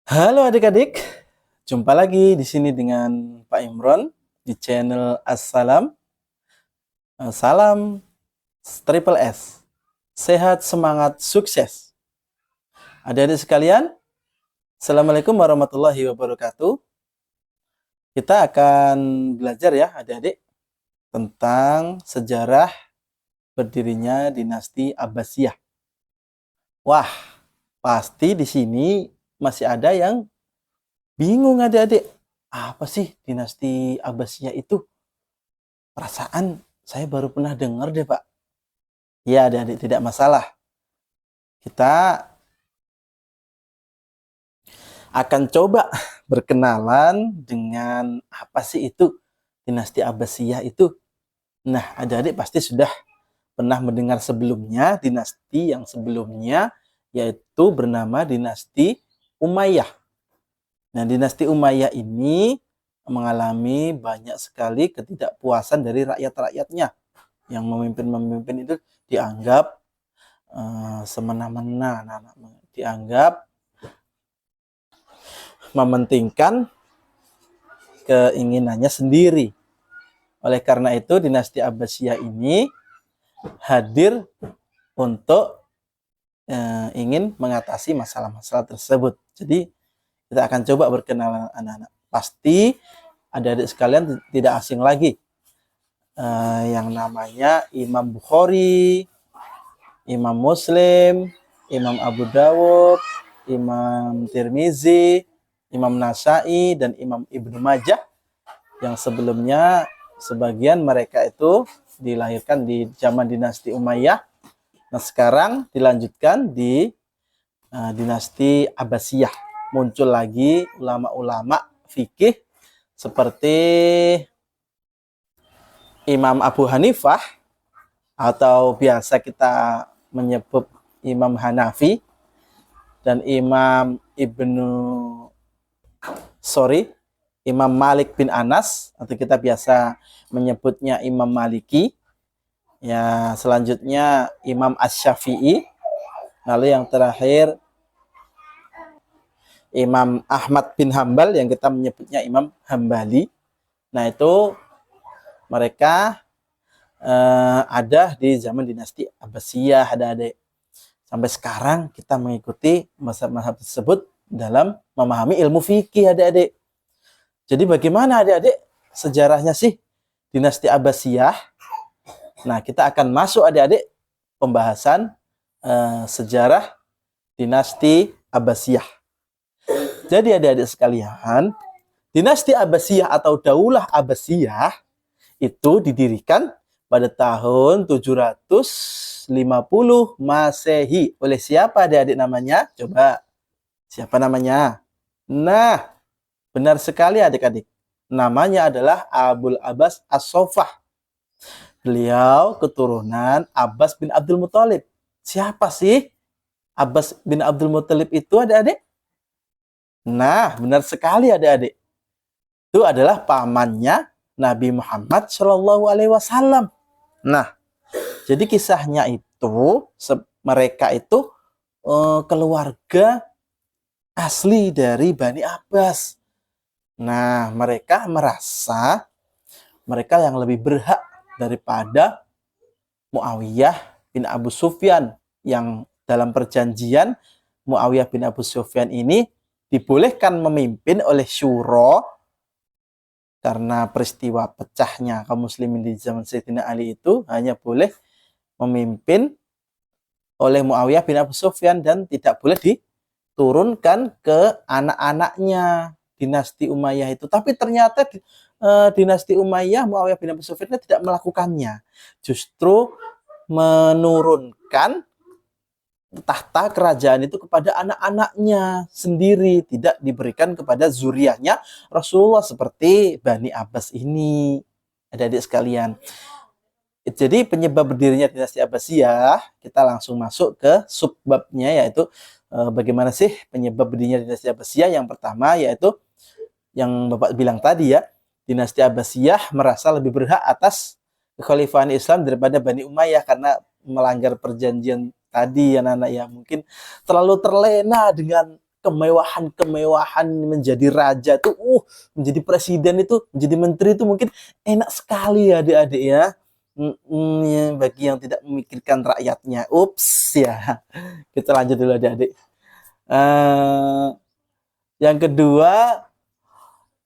Halo adik-adik, jumpa lagi di sini dengan Pak Imron di channel Assalam. Salam Triple S. Sehat, semangat, sukses. Adik-adik sekalian, Assalamualaikum warahmatullahi wabarakatuh. Kita akan belajar ya adik-adik tentang sejarah berdirinya dinasti Abbasiyah. Wah, pasti di sini masih ada yang bingung adik-adik. Apa sih dinasti Abbasiyah itu? Perasaan saya baru pernah dengar deh, Pak. Ya, adik-adik, tidak masalah. Kita akan coba berkenalan dengan apa sih itu dinasti Abbasiyah itu. Nah, adik-adik pasti sudah pernah mendengar sebelumnya dinasti yang sebelumnya, yaitu bernama dinasti Umayyah. Nah, dinasti Umayyah ini mengalami banyak sekali ketidakpuasan dari rakyat-rakyatnya. Yang memimpin-memimpin itu dianggap semena-mena, dianggap mementingkan keinginannya sendiri. Oleh karena itu, dinasti Abbasiyah ini hadir untuk ingin mengatasi masalah-masalah tersebut. Jadi, kita akan coba berkenalan anak-anak. Pasti adik-adik sekalian tidak asing lagi yang namanya Imam Bukhari, Imam Muslim, Imam Abu Dawud, Imam Tirmizi, Imam Nasai, dan Imam Ibnu Majah, yang sebelumnya sebagian mereka itu dilahirkan di zaman dinasti Umayyah. Nah, sekarang dilanjutkan di dinasti Abbasiyah. Muncul lagi ulama-ulama fikih seperti Imam Abu Hanifah, atau biasa kita menyebut Imam Hanafi, dan Imam Malik bin Anas, atau kita biasa menyebutnya Imam Maliki. Ya, selanjutnya Imam Asy-Syafi'i. Lalu yang terakhir Imam Ahmad bin Hambal, yang kita menyebutnya Imam Hambali. Nah, itu mereka ada di zaman dinasti Abbasiyah, adik-adik. Sampai sekarang kita mengikuti mazhab-mazhab tersebut dalam memahami ilmu fikih, adik-adik. Jadi bagaimana adik-adik sejarahnya sih dinasti Abbasiyah? Nah, kita akan masuk adik-adik pembahasan sejarah dinasti Abbasiyah. Jadi adik-adik sekalian, dinasti Abbasiyah atau Daulah Abbasiyah itu didirikan pada tahun 750 Masehi. Oleh siapa adik-adik namanya? Coba, siapa namanya? Nah, benar sekali adik-adik. Namanya adalah Abul Abbas As-Sofah. Beliau keturunan Abbas bin Abdul Muthalib. Siapa sih Abbas bin Abdul Muthalib itu adik-adik? Nah, benar sekali adik-adik. Itu adalah pamannya Nabi Muhammad Shallallahu Alaihi Wasallam. Nah, jadi kisahnya itu mereka itu keluarga asli dari Bani Abbas. Nah, mereka merasa mereka yang lebih berhak daripada Muawiyah bin Abu Sufyan, yang dalam perjanjian Muawiyah bin Abu Sufyan ini dibolehkan memimpin oleh syuro karena peristiwa pecahnya kaum muslimin di zaman Sayyidina Ali itu hanya boleh memimpin oleh Muawiyah bin Abu Sufyan dan tidak boleh diturunkan ke anak-anaknya dinasti Umayyah itu. Tapi ternyata dinasti Umayyah, Muawiyah bin Abu Sufyan tidak melakukannya. Justru menurunkan tahta kerajaan itu kepada anak-anaknya sendiri, tidak diberikan kepada zuriatnya Rasulullah seperti Bani Abbas ini. Adik-adik sekalian. Jadi penyebab berdirinya dinasti Abbasiyah, kita langsung masuk ke subbabnya, yaitu bagaimana sih penyebab berdirinya dinasti Abbasiyah. Yang pertama yaitu yang Bapak bilang tadi ya, dinasti Abbasiyah merasa lebih berhak atas kekhalifahan Islam daripada Bani Umayyah karena melanggar perjanjian tadi ya anak-anak ya. Mungkin terlalu terlena dengan kemewahan-kemewahan menjadi raja tuh, menjadi presiden itu, menjadi menteri itu mungkin enak sekali ya adik-adik ya. Ya, bagi yang tidak memikirkan rakyatnya. Ups ya. Kita lanjut dulu adik-adik. Yang kedua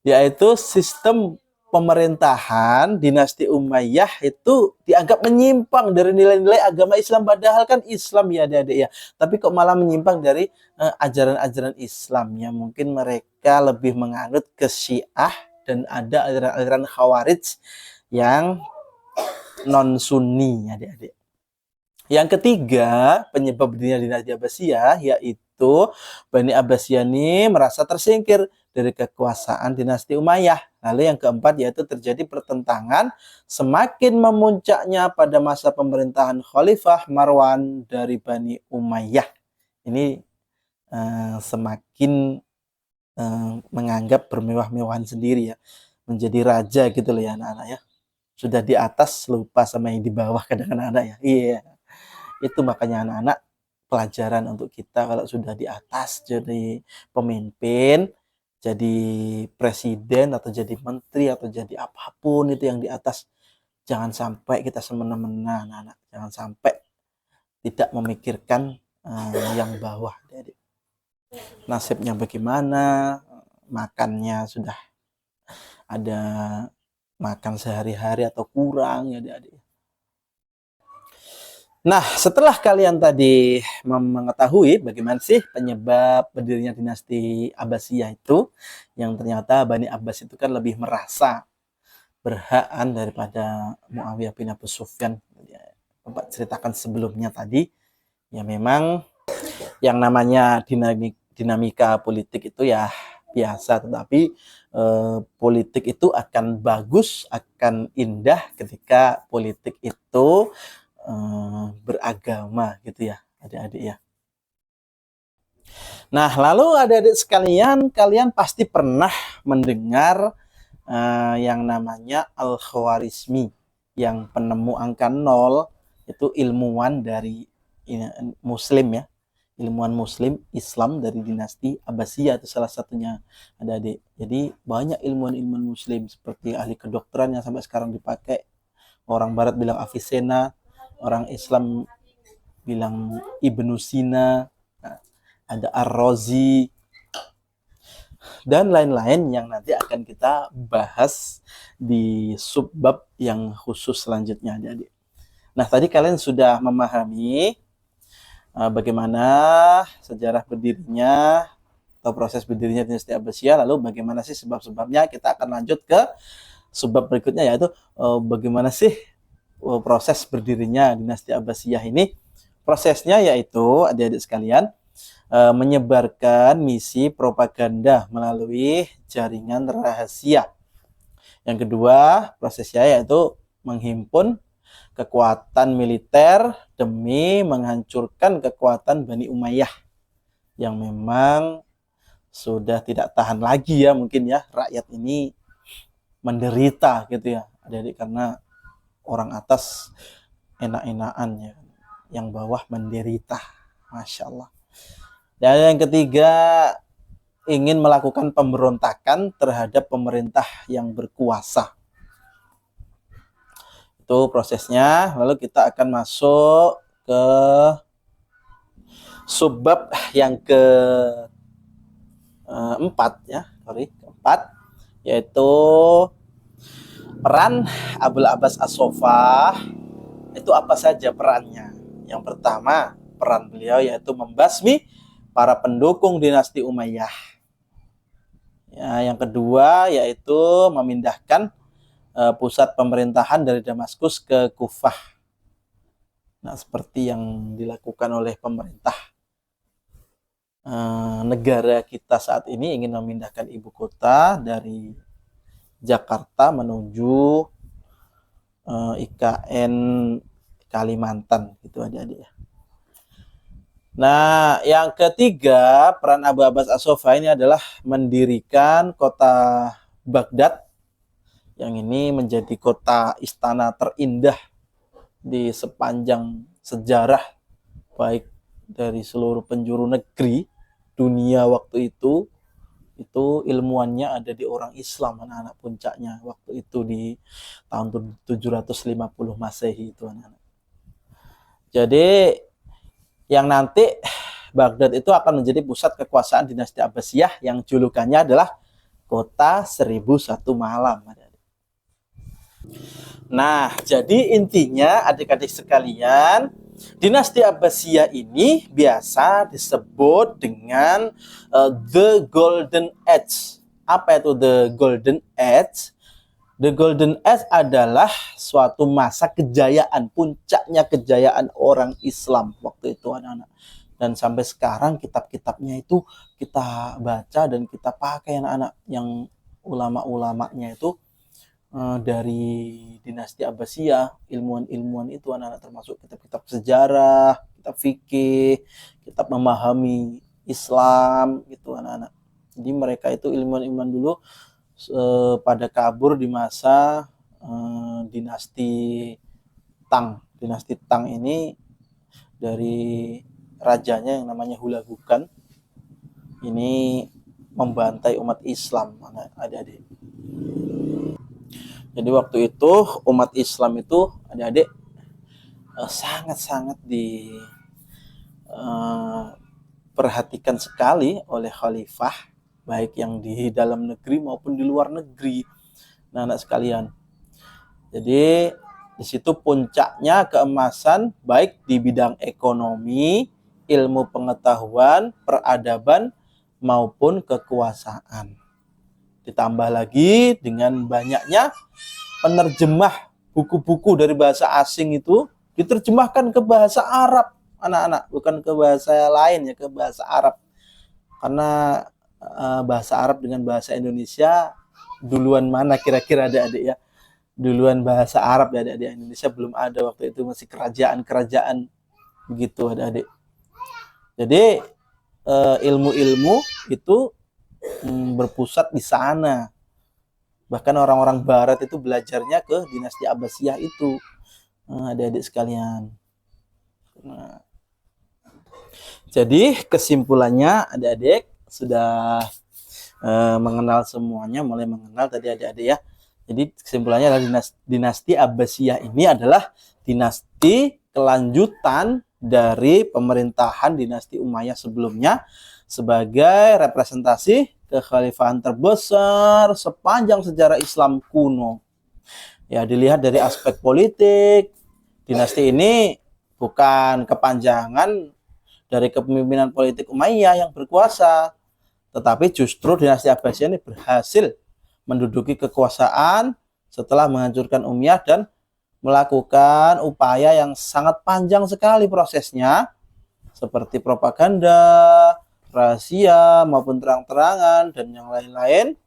yaitu sistem pemerintahan dinasti Umayyah itu dianggap menyimpang dari nilai-nilai agama Islam, padahal kan Islam ya adik-adik ya, tapi kok malah menyimpang dari ajaran-ajaran Islam ya. Mungkin mereka lebih menganut ke Syiah dan ada aliran-aliran Khawarij yang non Sunni adik-adik. Yang ketiga penyebab berdirinya dinasti Abbasiyah yaitu Bani Abbasiyah ini merasa tersingkir dari kekuasaan dinasti Umayyah. Lalu yang keempat yaitu terjadi pertentangan semakin memuncaknya pada masa pemerintahan Khalifah Marwan dari Bani Umayyah. Ini semakin menganggap bermewah-mewahan sendiri ya, menjadi raja gitu loh ya anak-anak ya. Sudah di atas lupa sama yang di bawah kadang anak-anak ya. Iya. Itu makanya anak-anak pelajaran untuk kita kalau sudah di atas jadi pemimpin, jadi presiden atau jadi menteri atau jadi apapun itu yang di atas, jangan sampai kita semena-mena anak-anak, jangan sampai tidak memikirkan yang bawah. Jadi nasibnya bagaimana, makannya sudah ada makan sehari-hari atau kurang ya adik-adik. Nah, setelah kalian tadi mengetahui bagaimana sih penyebab berdirinya dinasti Abbasiyah itu, yang ternyata Bani Abbas itu kan lebih merasa berhakan daripada Muawiyah bin Abu Sufyan. Bapak ceritakan sebelumnya tadi, ya memang yang namanya dinamika politik itu ya biasa, tetapi politik itu akan bagus, akan indah ketika politik itu beragama gitu ya adik-adik ya. Nah, lalu adik-adik sekalian, kalian pasti pernah mendengar yang namanya Al-Khwarizmi, yang penemu angka 0 itu ilmuwan dari Muslim ya, ilmuwan Muslim Islam dari dinasti Abbasiyah itu salah satunya adik-adik. Jadi banyak ilmuwan-ilmuwan Muslim seperti ahli kedokteran yang sampai sekarang dipakai. Orang Barat bilang Avicenna, orang Islam bilang Ibnu Sina, ada Ar-Razi, dan lain-lain yang nanti akan kita bahas di subbab yang khusus selanjutnya adik-adik. Nah, tadi kalian sudah memahami bagaimana sejarah berdirinya atau proses berdirinya dinasti Abbasiyah, lalu bagaimana sih sebab-sebabnya. Kita akan lanjut ke subbab berikutnya, yaitu bagaimana sih proses berdirinya dinasti Abbasiyah ini. Prosesnya yaitu adik-adik sekalian, menyebarkan misi propaganda melalui jaringan rahasia. Yang kedua prosesnya yaitu menghimpun kekuatan militer demi menghancurkan kekuatan Bani Umayyah yang memang sudah tidak tahan lagi ya, mungkin ya rakyat ini menderita gitu ya adik-adik, karena orang atas enak-enakan ya, yang bawah menderita. Masya Allah. Dan yang ketiga, ingin melakukan pemberontakan terhadap pemerintah yang berkuasa. Itu prosesnya. Lalu kita akan masuk ke subbab yang keempat ya, keempat, yaitu peran Abul Abbas As-Saffah. Itu apa saja perannya? Yang pertama, peran beliau yaitu membasmi para pendukung dinasti Umayyah. Ya, yang kedua yaitu memindahkan pusat pemerintahan dari Damaskus ke Kufah. Nah, seperti yang dilakukan oleh pemerintah negara kita saat ini, ingin memindahkan ibu kota dari Jakarta menuju IKN Kalimantan gitu adik-adik ya. Nah, yang ketiga, peran Abu Abbas As-Saffah ini adalah mendirikan kota Baghdad, yang ini menjadi kota istana terindah di sepanjang sejarah baik dari seluruh penjuru negeri dunia waktu itu ilmuannya ada di orang Islam, anak-anak, puncaknya waktu itu di tahun 750 Masehi itu, anak-anak. Jadi yang nanti Baghdad itu akan menjadi pusat kekuasaan dinasti Abbasiyah yang julukannya adalah kota 1001 malam. Nah, jadi intinya adik-adik sekalian, dinasti Abbasiyah ini biasa disebut dengan The Golden Age. Apa itu The Golden Age? The Golden Age adalah suatu masa kejayaan, puncaknya kejayaan orang Islam waktu itu, anak-anak. Dan sampai sekarang kitab-kitabnya itu kita baca dan kita pakai, anak-anak, yang ulama-ulamanya itu dari dinasti Abbasiyah, ilmuwan-ilmuwan itu, anak-anak, termasuk kitab-kitab sejarah, kitab fikih, kitab memahami Islam gitu, anak-anak. Jadi mereka itu ilmuwan-ilmuwan dulu pada kabur di masa dinasti Tang. Dinasti Tang ini dari rajanya yang namanya Hulagukan ini membantai umat Islam, adik-adik. Jadi waktu itu umat Islam itu, adik-adik, sangat-sangat diperhatikan sekali oleh khalifah, baik yang di dalam negeri maupun di luar negeri, anak-anak sekalian. Jadi di situ puncaknya keemasan baik di bidang ekonomi, ilmu pengetahuan, peradaban maupun kekuasaan. Ditambah lagi dengan banyaknya penerjemah buku-buku dari bahasa asing itu diterjemahkan ke bahasa Arab, anak-anak, bukan ke bahasa lain ya, ke bahasa Arab. Karena bahasa Arab dengan bahasa Indonesia duluan mana kira-kira, adik-adik ya? Duluan bahasa Arab ya, adik-adik. Indonesia belum ada waktu itu, masih kerajaan-kerajaan begitu, adik-adik. Jadi ilmu-ilmu itu berpusat di sana. Bahkan orang-orang barat itu belajarnya ke dinasti Abbasiyah itu, adik-adik sekalian. Nah, jadi kesimpulannya, adik-adik sudah mengenal semuanya, mulai mengenal tadi, adik-adik ya. Jadi kesimpulannya adalah dinasti Abbasiyah ini adalah dinasti kelanjutan dari pemerintahan dinasti Umayyah sebelumnya sebagai representasi kekhalifahan terbesar sepanjang sejarah Islam kuno. Ya, dilihat dari aspek politik, dinasti ini bukan kepanjangan dari kepemimpinan politik Umayyah yang berkuasa, tetapi justru dinasti Abbasiyah ini berhasil menduduki kekuasaan setelah menghancurkan Umayyah dan melakukan upaya yang sangat panjang sekali prosesnya, seperti propaganda, rahasia maupun terang-terangan dan yang lain-lain,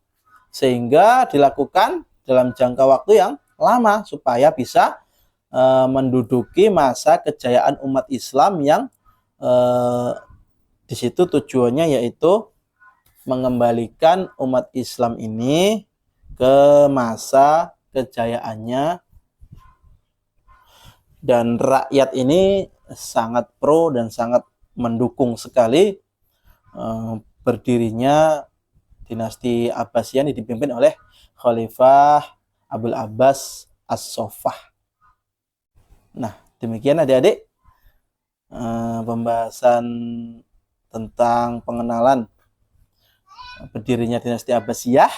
sehingga dilakukan dalam jangka waktu yang lama supaya bisa menduduki masa kejayaan umat Islam yang di situ tujuannya yaitu mengembalikan umat Islam ini ke masa kejayaannya, dan rakyat ini sangat pro dan sangat mendukung sekali berdirinya dinasti Abbasiyah yang dipimpin oleh Khalifah Abul Abbas As-Soffah. Nah, demikian adik-adik pembahasan tentang pengenalan berdirinya dinasti Abbasiyah.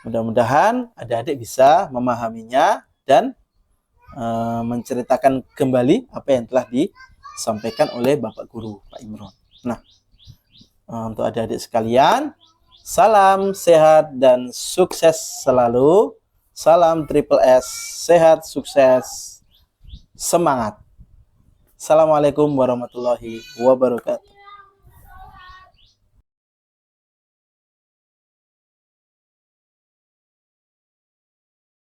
Mudah-mudahan adik-adik bisa memahaminya dan menceritakan kembali apa yang telah disampaikan oleh Bapak Guru Pak Imron. Nah, untuk adik-adik sekalian, salam sehat dan sukses selalu. Salam Triple S, sehat, sukses, semangat. Assalamualaikum warahmatullahi wabarakatuh.